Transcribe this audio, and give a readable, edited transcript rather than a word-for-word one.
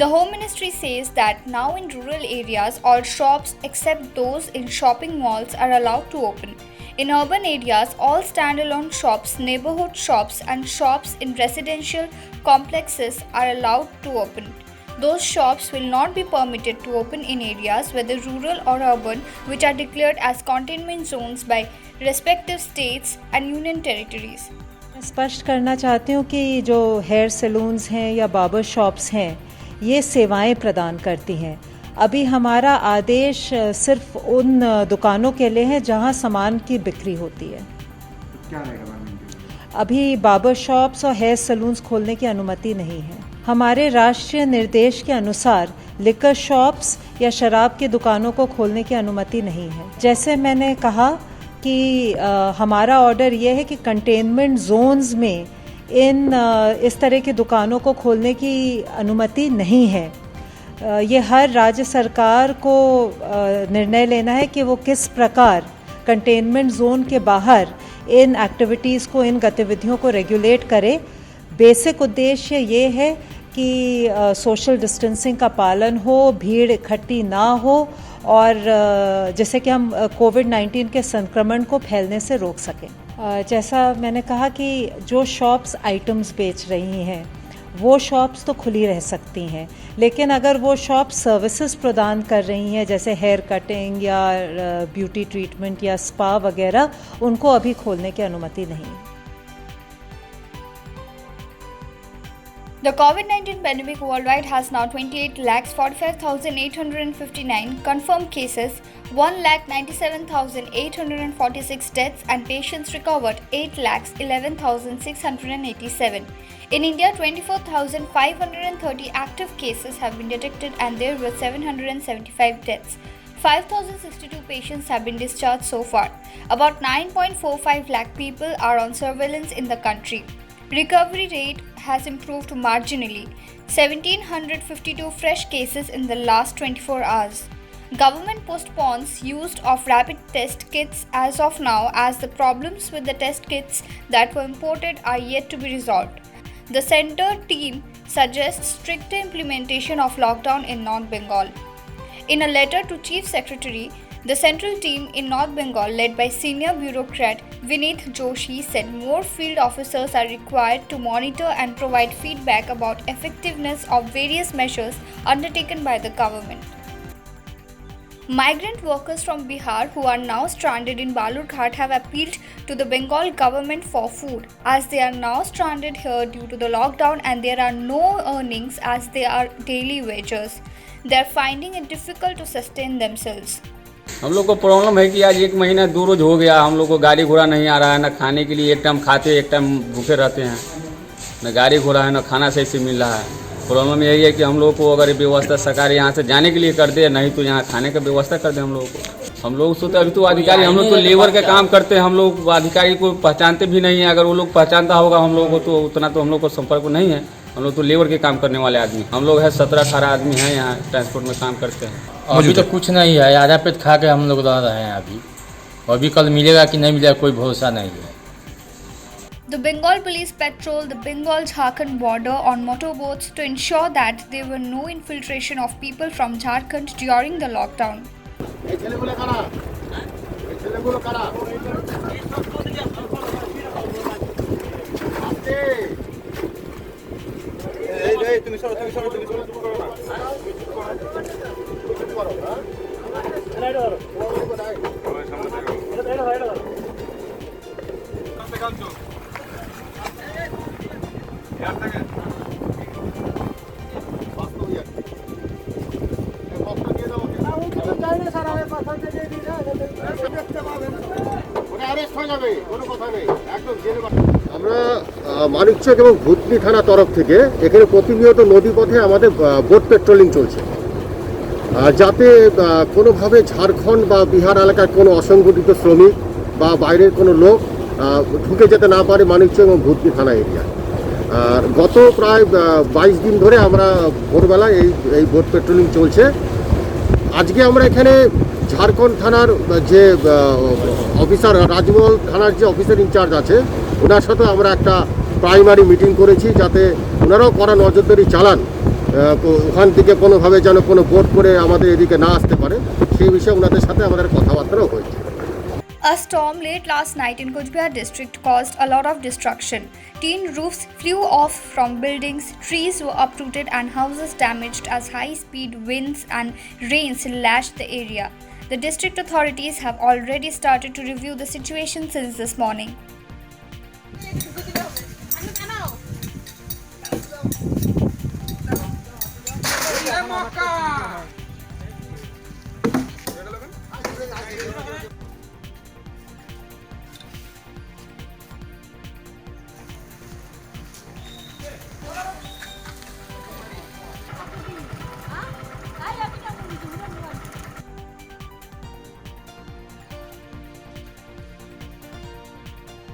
The Home Ministry says that now in rural areas, all shops except those in shopping malls are allowed to open. In urban areas, all standalone shops, neighborhood shops, and shops in residential complexes are allowed to open. Those shops will not be permitted to open in areas, whether rural or urban, which are declared as containment zones by respective states and union territories. मैं स्पष्ट करना चाहती हूँ कि जो hair saloons हैं या barber shops हैं ये सेवाएं प्रदान करती हैं। अभी हमारा आदेश सिर्फ उन दुकानों के लिए है जहां सामान की बिक्री होती है। क्या रहेगा मैम? अभी बार्बर शॉप्स और हेयर सैलून्स खोलने की अनुमति नहीं है। हमारे राष्ट्रीय निर्देश के अनुसार लिकर शॉप्स या शराब की दुकानों को खोलने की अनुमति नहीं है। जैसे मैंने कहा कि हमारा ऑर्डर ये है कि कंटेनमेंट जोन्स में इस तरह की दुकानों को खोलने की अनुमति नहीं है। ये हर राज्य सरकार को निर्णय लेना है कि वो किस प्रकार कंटेनमेंट जोन के बाहर इन एक्टिविटीज़ को, इन गतिविधियों को रेगुलेट करे। बेसिक उद्देश्य ये है कि सोशल डिस्टेंसिंग का पालन हो, भीड़ इकट्ठी ना हो और जिससे कि हम कोविड-19 के संक्रमण को फैलने से रोक सकें। जैसा मैंने कहा कि जो शॉप्स आइटम्स बेच रही हैं वो शॉप्स तो खुली रह सकती हैं, लेकिन अगर वो शॉप सर्विसेज प्रदान कर रही हैं जैसे हेयर कटिंग या ब्यूटी ट्रीटमेंट या स्पा वगैरह, उनको अभी खोलने की अनुमति नहीं है। The COVID-19 pandemic worldwide has now 28,45,859 confirmed cases, 1,97,846 deaths, and patients recovered 8,11,687. In India, 24,530 active cases have been detected and there were 775 deaths. 5,062 patients have been discharged so far. About 9.45 lakh people are on surveillance in the country. Recovery rate has improved marginally. 1,752 fresh cases in the last 24 hours. Government postpones use of rapid test kits as of now as the problems with the test kits that were imported are yet to be resolved. The center team suggests stricter implementation of lockdown in North Bengal. In a letter to Chief Secretary, the central team in North Bengal, led by senior bureaucrat Vineet Joshi, said more field officers are required to monitor and provide feedback about effectiveness of various measures undertaken by the government. Migrant workers from Bihar who are now stranded in Balurghat have appealed to the Bengal government for food, as they are now stranded here due to the lockdown and there are no earnings as they are daily wagers. They are finding it difficult to sustain themselves. हम लोग को problem है कि आज 1 महीना 2 रोज हो गया, हम लोग को गाड़ी घोड़ा नहीं आ रहा है, ना खाने के लिए, एक टाइम खाते एक टाइम भूखे रहते हैं, ना गाड़ी घोड़ा है ना खाना सही से मिल रहा है। प्रॉब्लम यही है कि हम लोग को अगर व्यवस्था सरकार यहाँ से जाने के लिए कर दे, नहीं तो यहाँ खाने का व्यवस्था कर दे हम लोगों को। हम लोग सोचते अभी तो अधिकारी, हम लोग तो लेबर का काम करते हैं, हम लोग अधिकारी को पहचानते भी नहीं है। अगर वो लोग पहचानता होगा हम लोग को तो उतना तो हम लोग को संपर्क नहीं है। हम लोग तो लेबर के काम करने वाले आदमी, हम लोग है 17-18 आदमी हैं यहाँ ट्रांसपोर्ट में काम करते हैं। अभी तो कुछ नहीं है, आधा पेट खा के हम लोग रह रहे हैं अभी। अभी कल मिलेगा कि नहीं मिलेगा कोई भरोसा नहीं है। The Bengal police patrolled the Bengal-Jharkhand border on motorboats to ensure that there were no infiltration of people from Jharkhand during the lockdown. আমরা মানিকচক এবং ভূতনি থানা তরফ থেকে এখানে প্রতিনিয়ত নদীপথে আমাদের বোট পেট্রোলিং চলছে, যাতে কোনোভাবে ঝাড়খণ্ড বা বিহার এলাকার কোনো অসংগঠিত শ্রমিক বা বাইরের কোনো লোক ঢুকে যেতে না পারে মানিকচক এবং ভূতনি থানা এরিয়া। আর গত প্রায় 22 দিন ধরে আমরা ভোরবেলায় এই বোট পেট্রোলিং চলছে। আজকে আমরা এখানে ঝাড়খণ্ড থানার যে অফিসার, রাজমহল থানার যে অফিসার ইনচার্জ আছে ওনার সাথে আমরা একটা প্রাইমারি মিটিং করেছি, যাতে ওনারাও কড়া নজরদারি চালান ওখান থেকে কোনোভাবে যেন কোনো বোট করে আমাদের এদিকে না আসতে পারে সেই বিষয়ে ওনাদের সাথে আমাদের কথাবার্তাও হয়েছে। A storm late last night in Cooch Behar district caused a lot of destruction. Tin roofs flew off from buildings, trees were uprooted and houses damaged as high-speed winds and rains lashed the area. The district authorities have already started to review the situation since this morning. Maka!